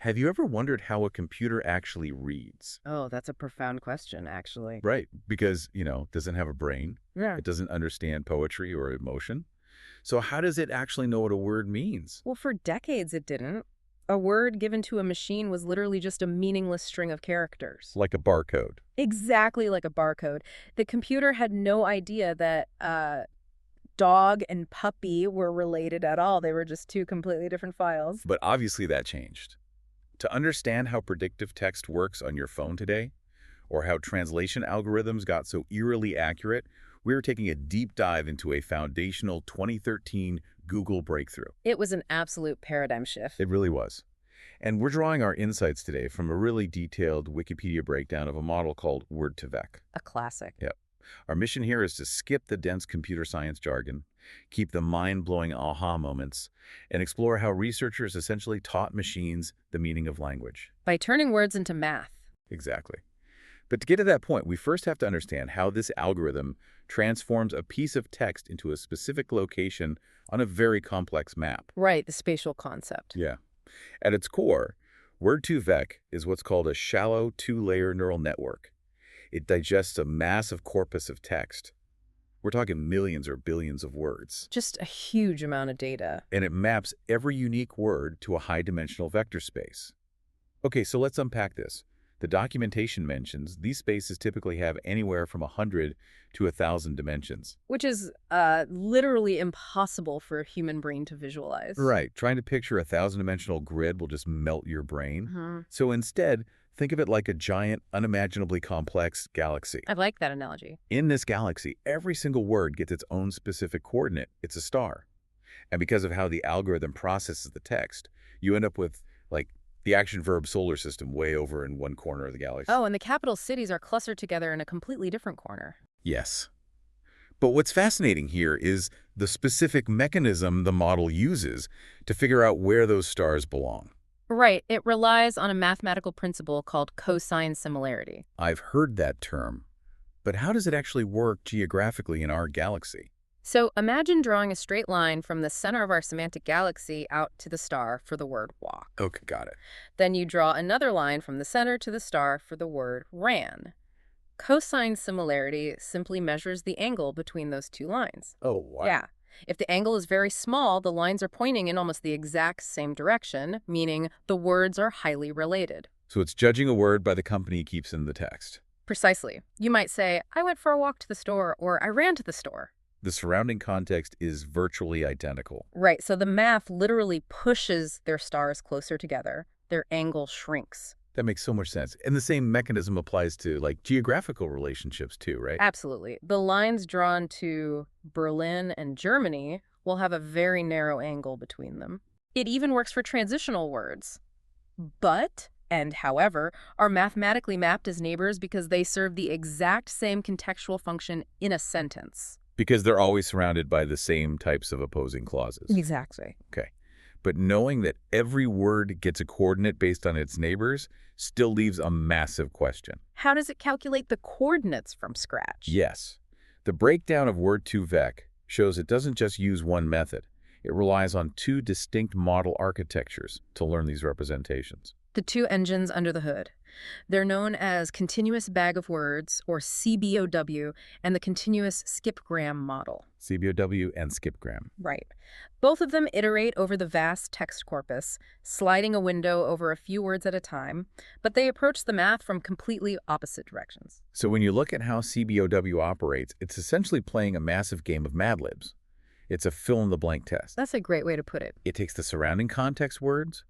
Have you ever wondered how a computer actually reads? Oh, that's a profound question, actually. Right, because, it doesn't have a brain. Yeah. It doesn't understand poetry or emotion. So how does it actually know what a word means? Well, for decades it didn't. A word given to a machine was literally just a meaningless string of characters. Like a barcode. Exactly like a barcode. The computer had no idea that dog and puppy were related at all. They were just two completely different files. But obviously that changed. To understand how predictive text works on your phone today, or how translation algorithms got so eerily accurate, we're taking a deep dive into a foundational 2013 Google breakthrough. It was an absolute paradigm shift. It really was. And we're drawing our insights today from a really detailed Wikipedia breakdown of a model called Word2vec. A classic. Yep. Our mission here is to skip the dense computer science jargon, keep the mind-blowing aha moments, and explore how researchers essentially taught machines the meaning of language. By turning words into math. Exactly. But to get to that point, we first have to understand how this algorithm transforms a piece of text into a specific location on a very complex map. Right, the spatial concept. Yeah. At its core, Word2vec is what's called a shallow two-layer neural network. It digests a massive corpus of text. We're talking millions or billions of words. Just a huge amount of data. And it maps every unique word to a high-dimensional vector space. Okay, so let's unpack this. The documentation mentions these spaces typically have anywhere from 100 to 1,000 dimensions. Which is literally impossible for a human brain to visualize. Right. Trying to picture a 1,000-dimensional grid will just melt your brain. Mm-hmm. So instead, think of it like a giant, unimaginably complex galaxy. I like that analogy. In this galaxy, every single word gets its own specific coordinate. It's a star. And because of how the algorithm processes the text, you end up with, like, the action-verb solar system way over in one corner of the galaxy. Oh, and the capital cities are clustered together in a completely different corner. Yes. But what's fascinating here is the specific mechanism the model uses to figure out where those stars belong. Right. It relies on a mathematical principle called cosine similarity. I've heard that term. But how does it actually work geographically in our galaxy? So imagine drawing a straight line from the center of our semantic galaxy out to the star for the word walk. Okay, got it. Then you draw another line from the center to the star for the word ran. Cosine similarity simply measures the angle between those two lines. Oh, wow. Yeah. If the angle is very small, the lines are pointing in almost the exact same direction, meaning the words are highly related. So it's judging a word by the company it keeps in the text. Precisely. You might say, I went for a walk to the store, or I ran to the store. The surrounding context is virtually identical. Right, so the math literally pushes their stars closer together. Their angle shrinks. That makes so much sense. And the same mechanism applies to, like, geographical relationships too, right? Absolutely. The lines drawn to Berlin and Germany will have a very narrow angle between them. It even works for transitional words. But and however are mathematically mapped as neighbors because they serve the exact same contextual function in a sentence. Because they're always surrounded by the same types of opposing clauses. Exactly. Okay. But knowing that every word gets a coordinate based on its neighbors still leaves a massive question. How does it calculate the coordinates from scratch? Yes. The breakdown of Word2vec shows it doesn't just use one method. It relies on two distinct model architectures to learn these representations. The two engines under the hood. They're known as Continuous Bag of Words, or CBOW, and the Continuous Skipgram model. CBOW and skipgram. Right. Both of them iterate over the vast text corpus, sliding a window over a few words at a time, but they approach the math from completely opposite directions. So when you look at how CBOW operates, it's essentially playing a massive game of Mad Libs. It's a fill-in-the-blank test. That's a great way to put it. It takes the surrounding context words,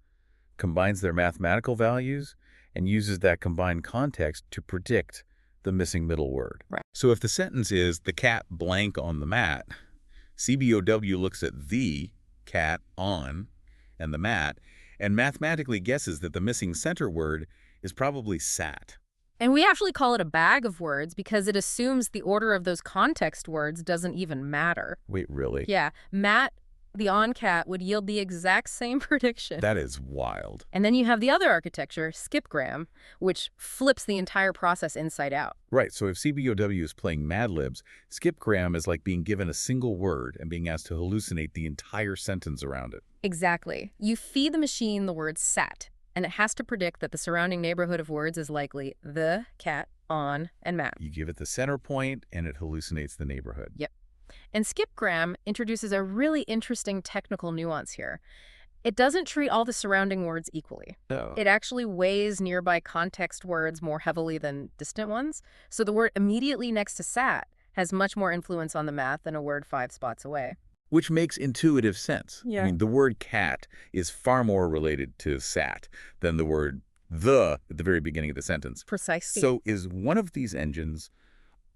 combines their mathematical values, and uses that combined context to predict the missing middle word. Right. So if the sentence is, the cat blank on the mat, CBOW looks at the cat on and the mat and mathematically guesses that the missing center word is probably sat. And we actually call it a bag of words because it assumes the order of those context words doesn't even matter. Wait, really? Yeah, mat, the on cat, would yield the exact same prediction. That is wild. And then you have the other architecture, skipgram, which flips the entire process inside out. Right, so if CBOW is playing Mad Libs, skipgram is like being given a single word and being asked to hallucinate the entire sentence around it. Exactly. You feed the machine the word sat. And it has to predict that the surrounding neighborhood of words is likely the, cat, on, and mat. You give it the center point, and it hallucinates the neighborhood. Yep. And skipgram introduces a really interesting technical nuance here. It doesn't treat all the surrounding words equally. No. It actually weighs nearby context words more heavily than distant ones, so the word immediately next to sat has much more influence on the math than a word 5 spots away. Which makes intuitive sense. Yeah. I mean, the word cat is far more related to sat than the word the at the very beginning of the sentence. Precisely. So is one of these engines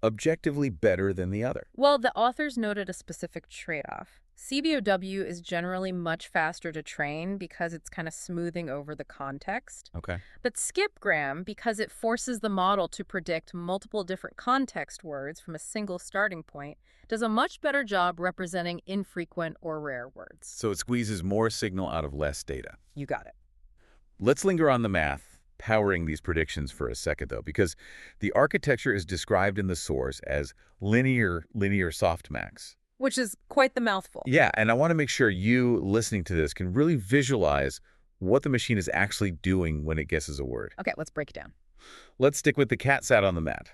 objectively better than the other? Well, the authors noted a specific trade-off. CBOW is generally much faster to train because it's kind of smoothing over the context. Okay. But skipgram, because it forces the model to predict multiple different context words from a single starting point, does a much better job representing infrequent or rare words. So it squeezes more signal out of less data. You got it. Let's linger on the math powering these predictions for a second, though, because the architecture is described in the source as linear softmax. Which is quite the mouthful. Yeah, and I want to make sure you listening to this can really visualize what the machine is actually doing when it guesses a word. Okay, let's break it down. Let's stick with the cat sat on the mat.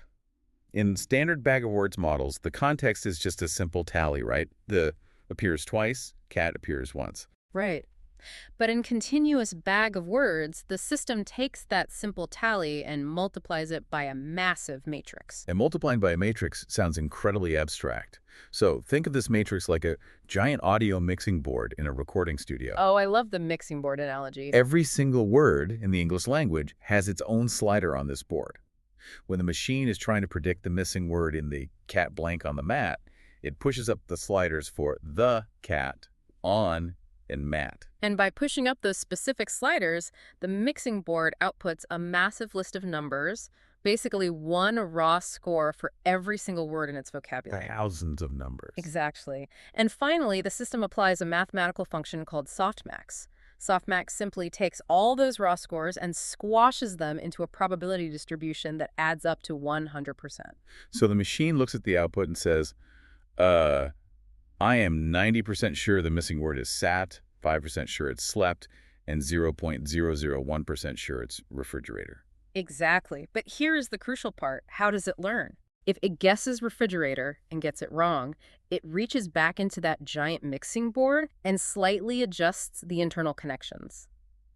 In standard bag of words models, the context is just a simple tally, right? The appears twice, cat appears once. Right. But in continuous bag of words, the system takes that simple tally and multiplies it by a massive matrix. And multiplying by a matrix sounds incredibly abstract. So think of this matrix like a giant audio mixing board in a recording studio. Oh, I love the mixing board analogy. Every single word in the English language has its own slider on this board. When the machine is trying to predict the missing word in the cat blank on the mat, it pushes up the sliders for the, cat, on, and mat. And by pushing up those specific sliders, the mixing board outputs a massive list of numbers, basically one raw score for every single word in its vocabulary. Thousands of numbers. Exactly. And finally, the system applies a mathematical function called softmax. Softmax simply takes all those raw scores and squashes them into a probability distribution that adds up to 100%. So the machine looks at the output and says, I am 90% sure the missing word is sat, 5% sure it's slept, and 0.001% sure it's refrigerator. Exactly. But here is the crucial part. How does it learn? If it guesses refrigerator and gets it wrong, it reaches back into that giant mixing board and slightly adjusts the internal connections.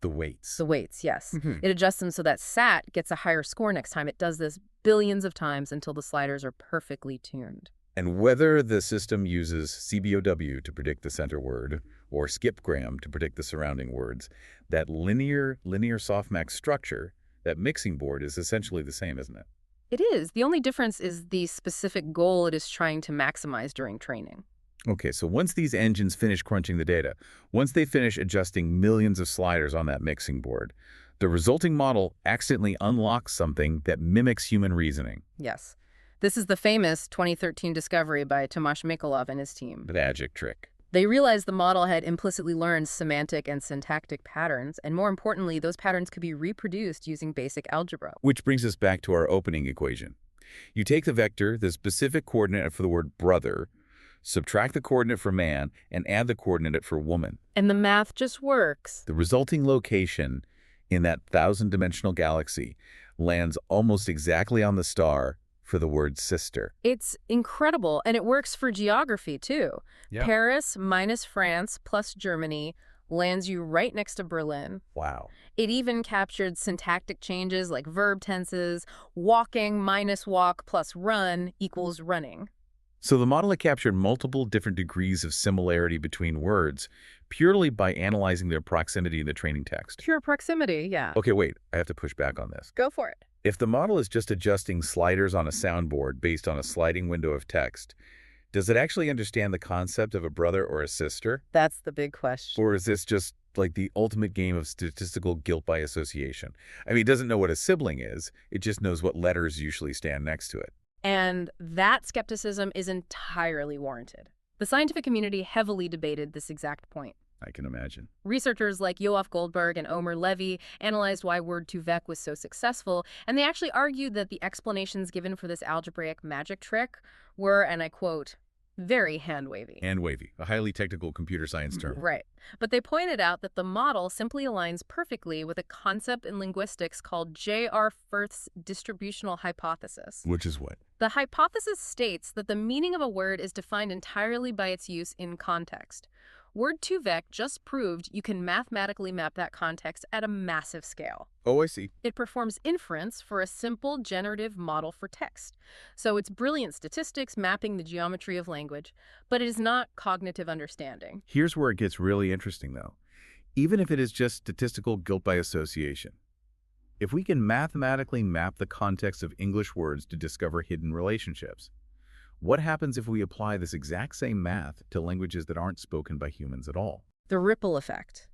The weights. The weights, yes. Mhm. It adjusts them so that SAT gets a higher score next time. It does this billions of times until the sliders are perfectly tuned. And whether the system uses CBOW to predict the center word or skipgram to predict the surrounding words, that linear softmax structure, that mixing board is essentially the same, isn't it? It is. The only difference is the specific goal it is trying to maximize during training. Okay, so once these engines finish crunching the data, once they finish adjusting millions of sliders on that mixing board, the resulting model accidentally unlocks something that mimics human reasoning. Yes. This is the famous 2013 discovery by Tomasz Mikolov and his team. The magic trick. They realized the model had implicitly learned semantic and syntactic patterns, and more importantly, those patterns could be reproduced using basic algebra. Which brings us back to our opening equation. You take the vector, the specific coordinate for the word brother, subtract the coordinate for man, and add the coordinate for woman. And the math just works. The resulting location in that 1,000-dimensional galaxy lands almost exactly on the star for the word sister. It's incredible, and it works for geography, too. Yeah. Paris minus France plus Germany lands you right next to Berlin. Wow. It even captured syntactic changes like verb tenses. Walking minus walk plus run equals running. So the model had captured multiple different degrees of similarity between words purely by analyzing their proximity in the training text. Pure proximity, yeah. Okay, wait, I have to push back on this. Go for it. If the model is just adjusting sliders on a soundboard based on a sliding window of text, does it actually understand the concept of a brother or a sister? That's the big question. Or is this just like the ultimate game of statistical guilt by association? I mean, it doesn't know what a sibling is. It just knows what letters usually stand next to it. And that skepticism is entirely warranted. The scientific community heavily debated this exact point. I can imagine. Researchers like Yoav Goldberg and Omer Levy analyzed why Word2vec was so successful, and they actually argued that the explanations given for this algebraic magic trick were, and I quote, Very hand-wavy. And wavy, a highly technical computer science term. Right. But they pointed out that the model simply aligns perfectly with a concept in linguistics called J.R. Firth's distributional hypothesis. Which is what? The hypothesis states that the meaning of a word is defined entirely by its use in context. Word2vec just proved you can mathematically map that context at a massive scale. Oh, I see. It performs inference for a simple generative model for text. So it's brilliant statistics mapping the geometry of language, but it is not cognitive understanding. Here's where it gets really interesting, though. Even if it is just statistical guilt by association, if we can mathematically map the context of English words to discover hidden relationships, what happens if we apply this exact same math to languages that aren't spoken by humans at all? The ripple effect.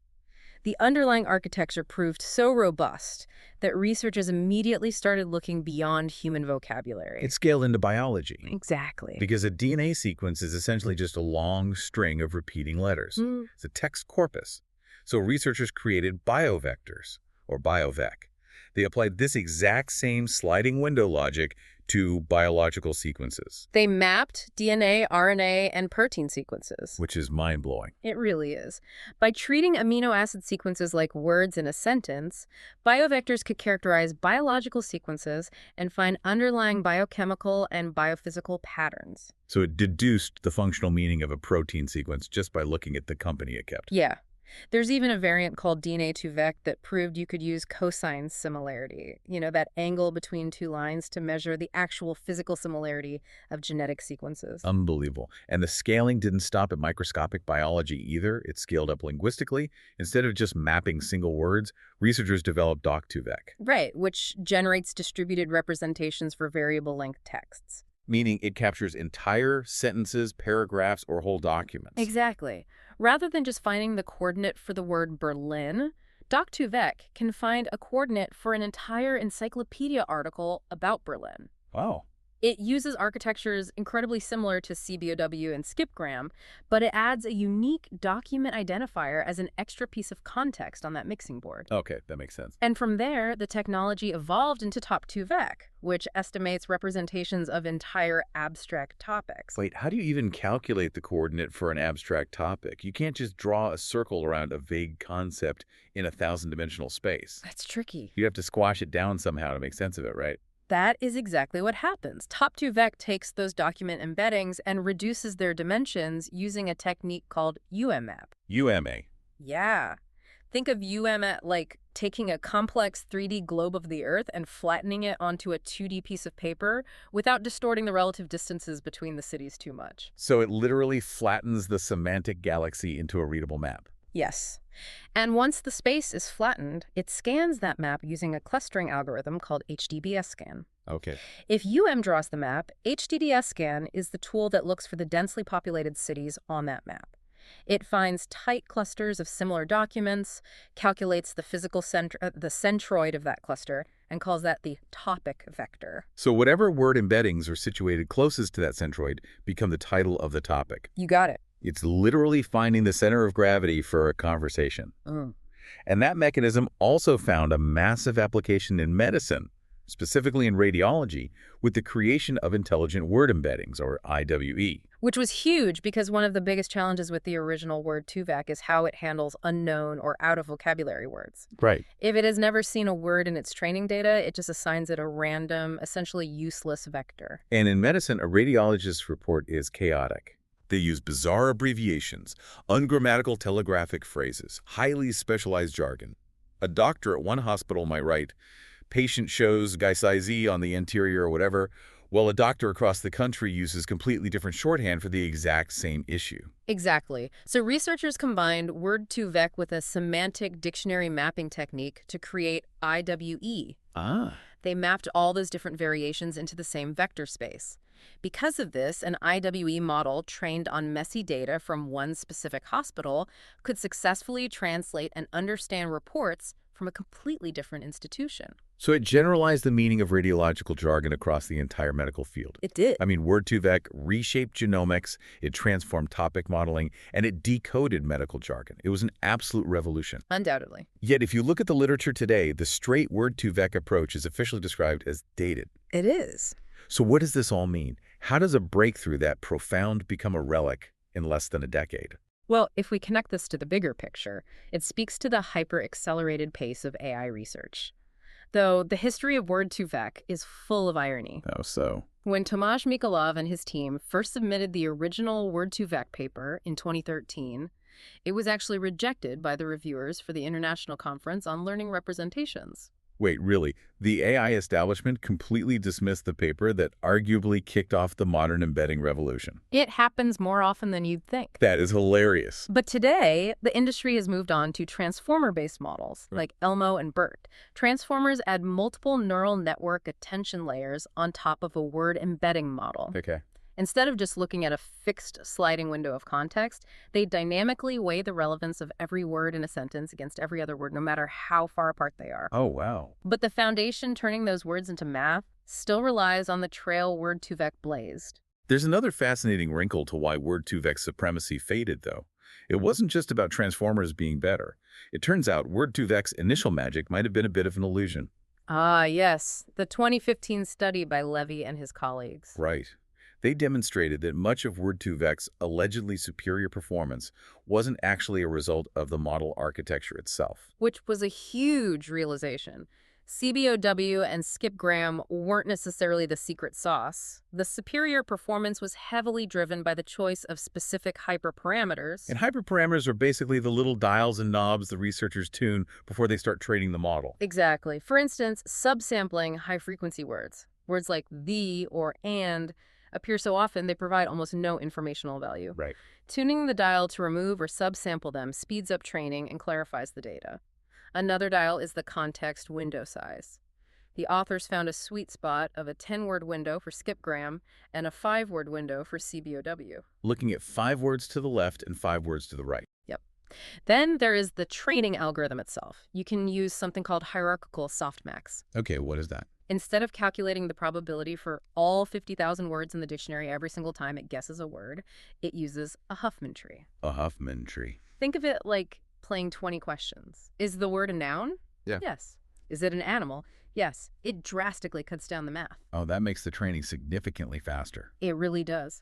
The underlying architecture proved so robust that researchers immediately started looking beyond human vocabulary. It's scaled into biology. Exactly. Because a DNA sequence is essentially just a long string of repeating letters. It's a text corpus. So researchers created biovectors, or Word2vec. They applied this exact same sliding window logic to biological sequences. They mapped DNA, RNA, and protein sequences. Which is mind-blowing. It really is. By treating amino acid sequences like words in a sentence, biovectors could characterize biological sequences and find underlying biochemical and biophysical patterns. So it deduced the functional meaning of a protein sequence just by looking at the company it kept. Yeah. There's even a variant called DNA2vec that proved you could use cosine similarity, that angle between two lines to measure the actual physical similarity of genetic sequences. Unbelievable. And the scaling didn't stop at microscopic biology either. It scaled up linguistically. Instead of just mapping single words, researchers developed Doc2vec. Right, which generates distributed representations for variable length texts. Meaning it captures entire sentences, paragraphs, or whole documents. Exactly. Rather than just finding the coordinate for the word Berlin, Doc2vec can find a coordinate for an entire encyclopedia article about Berlin. Wow. It uses architectures incredibly similar to CBOW and skipgram, but it adds a unique document identifier as an extra piece of context on that mixing board. Okay, that makes sense. And from there, the technology evolved into Top2vec, which estimates representations of entire abstract topics. Wait, how do you even calculate the coordinate for an abstract topic? You can't just draw a circle around a vague concept in a 1,000-dimensional space. That's tricky. You have to squash it down somehow to make sense of it, right? That is exactly what happens. Top2vec takes those document embeddings and reduces their dimensions using a technique called UMAP. UMA. Yeah. Think of UMAP like taking a complex 3D globe of the Earth and flattening it onto a 2D piece of paper without distorting the relative distances between the cities too much. So it literally flattens the semantic galaxy into a readable map. Yes. And once the space is flattened, it scans that map using a clustering algorithm called HDBS scan. Okay. If draws the map, HDBS scan is the tool that looks for the densely populated cities on that map. It finds tight clusters of similar documents, calculates the physical the centroid of that cluster, and calls that the topic vector. So whatever word embeddings are situated closest to that centroid become the title of the topic. You got it. It's literally finding the center of gravity for a conversation. And that mechanism also found a massive application in medicine, specifically in radiology, with the creation of intelligent word embeddings, or IWE. Which was huge because one of the biggest challenges with the original Word2vec is how it handles unknown or out-of-vocabulary words. Right. If it has never seen a word in its training data, it just assigns it a random, essentially useless vector. And in medicine, a radiologist's report is chaotic. They use bizarre abbreviations, ungrammatical telegraphic phrases, highly specialized jargon. A doctor at one hospital might write, "Patient shows Guysizy on the anterior," or whatever, while a doctor across the country uses completely different shorthand for the exact same issue. Exactly. So researchers combined Word2vec with a semantic dictionary mapping technique to create IWE. They mapped all those different variations into the same vector space. Because of this, an IWE model trained on messy data from one specific hospital could successfully translate and understand reports from a completely different institution. So it generalized the meaning of radiological jargon across the entire medical field. It did. I mean, Word2vec reshaped genomics, it transformed topic modeling, and it decoded medical jargon. It was an absolute revolution. Undoubtedly. Yet, if you look at the literature today, the straight Word2vec approach is officially described as dated. It is. So what does this all mean? How does a breakthrough that profound become a relic in less than a decade? Well, if we connect this to the bigger picture, it speaks to the hyper-accelerated pace of AI research. Though the history of Word2vec is full of irony. Oh, so. When Tomasz Mikolov and his team first submitted the original Word2vec paper in 2013, it was actually rejected by the reviewers for the International Conference on Learning Representations. Wait, really? The AI establishment completely dismissed the paper that arguably kicked off the modern embedding revolution. It happens more often than you'd think. That is hilarious. But today, the industry has moved on to transformer-based models, like Elmo and BERT. Transformers add multiple neural network attention layers on top of a word embedding model. Okay. Instead of just looking at a fixed sliding window of context, they dynamically weigh the relevance of every word in a sentence against every other word, no matter how far apart they are. Oh, wow. But the foundation turning those words into math still relies on the trail Word2vec blazed. There's another fascinating wrinkle to why Word2vec's supremacy faded, though. It wasn't just about transformers being better. It turns out Word2vec's initial magic might have been a bit of an illusion. Ah, yes, the 2015 study by Levy and his colleagues. Right. They demonstrated that much of Word2vec's allegedly superior performance wasn't actually a result of the model architecture itself. Which was a huge realization. CBOW and skipgram weren't necessarily the secret sauce. The superior performance was heavily driven by the choice of specific hyperparameters. And hyperparameters are basically the little dials and knobs the researchers tune before they start training the model. Exactly. For instance, subsampling high-frequency words. Words like the or and appear so often they provide almost no informational value. Right. Tuning the dial to remove or subsample them speeds up training and clarifies the data. Another dial is the context window size. The authors found a sweet spot of a 10-word window for skipgram and a 5-word window for CBOW. Looking at 5 words to the left and 5 words to the right. Yep. Then there is the training algorithm itself. You can use something called hierarchical softmax. Okay, what is that? Instead of calculating the probability for all 50,000 words in the dictionary every single time it guesses a word, it uses a Huffman tree. A Huffman tree. Think of it like playing 20 questions. Is the word a noun? Yeah. Yes. Is it an animal? Yes. It drastically cuts down the math. Oh, that makes the training significantly faster. It really does.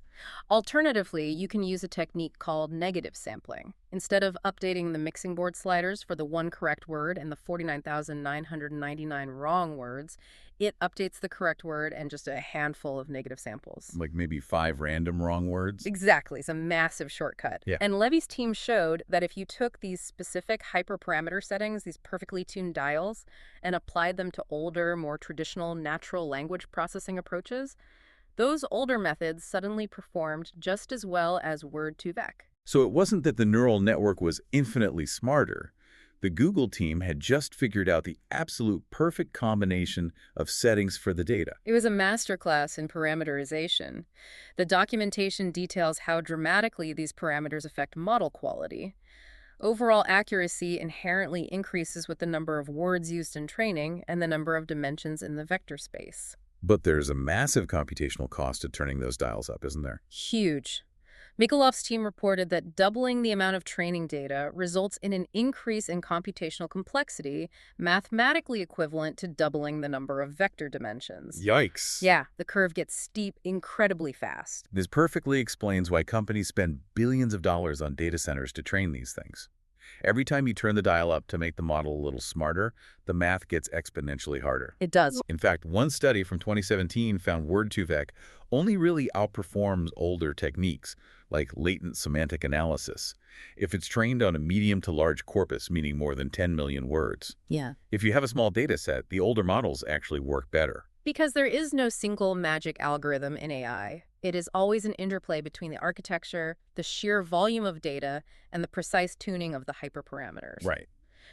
Alternatively, you can use a technique called negative sampling. Instead of updating the mixing board sliders for the one correct word and the 49,999 wrong words, it updates the correct word and just a handful of negative samples. Like maybe 5 random wrong words? Exactly. It's a massive shortcut. Yeah. And Levy's team showed that if you took these specific hyperparameter settings, these perfectly tuned dials, and applied them to older, more traditional natural language processing approaches, those older methods suddenly performed just as well as Word2vec. So it wasn't that the neural network was infinitely smarter. The Google team had just figured out the absolute perfect combination of settings for the data. It was a masterclass in parameterization. The documentation details how dramatically these parameters affect model quality. Overall accuracy inherently increases with the number of words used in training and the number of dimensions in the vector space. But there's a massive computational cost to turning those dials up, isn't there? Huge. Mikolov's team reported that doubling the amount of training data results in an increase in computational complexity, mathematically equivalent to doubling the number of vector dimensions. Yikes. Yeah, the curve gets steep incredibly fast. This perfectly explains why companies spend billions of dollars on data centers to train these things. Every time you turn the dial up to make the model a little smarter, the math gets exponentially harder. It does. In fact, one study from 2017 found Word2vec only really outperforms older techniques, like latent semantic analysis, if it's trained on a medium to large corpus, meaning more than 10 million words. Yeah. If you have a small data set, the older models actually work better. Because there is no single magic algorithm in AI. It is always an interplay between the architecture, the sheer volume of data, and the precise tuning of the hyperparameters. Right.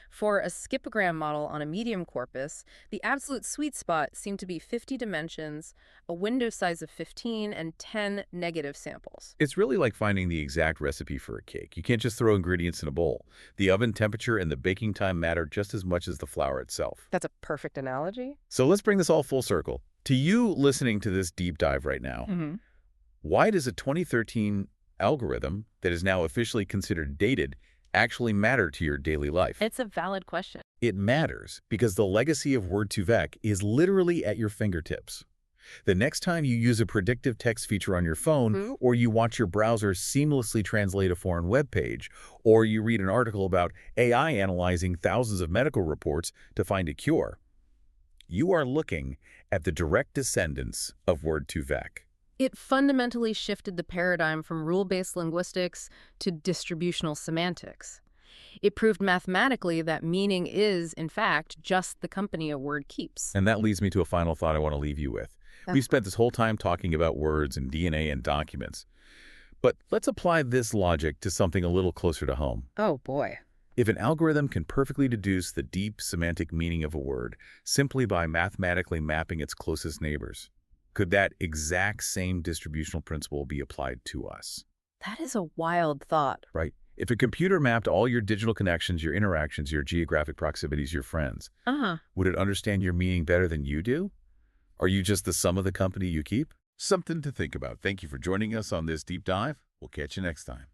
For a skipogram model on a medium corpus, the absolute sweet spot seemed to be 50 dimensions, a window size of 15, and 10 negative samples. It's really like finding the exact recipe for a cake. You can't just throw ingredients in a bowl. The oven temperature and the baking time matter just as much as the flour itself. That's a perfect analogy. So let's bring this all full circle. To you listening to this deep dive right now, why does a 2013 algorithm that is now officially considered dated actually matter to your daily life? It's a valid question. It matters because the legacy of Word2vec is literally at your fingertips. The next time you use a predictive text feature on your phone, Hmm? or you watch your browser seamlessly translate a foreign web page, or you read an article about AI analyzing thousands of medical reports to find a cure, you are looking at the direct descendants of Word2vec. It fundamentally shifted the paradigm from rule-based linguistics to distributional semantics. It proved mathematically that meaning is, in fact, just the company a word keeps. And that leads me to a final thought I want to leave you with. We've spent this whole time talking about words and DNA and documents. But let's apply this logic to something a little closer to home. Oh, boy. If an algorithm can perfectly deduce the deep semantic meaning of a word simply by mathematically mapping its closest neighbors, could that exact same distributional principle be applied to us? That is a wild thought. Right? If a computer mapped all your digital connections, your interactions, your geographic proximities, your friends, Uh-huh. would it understand your meaning better than you do? Are you just the sum of the company you keep? Something to think about. Thank you for joining us on this deep dive. We'll catch you next time.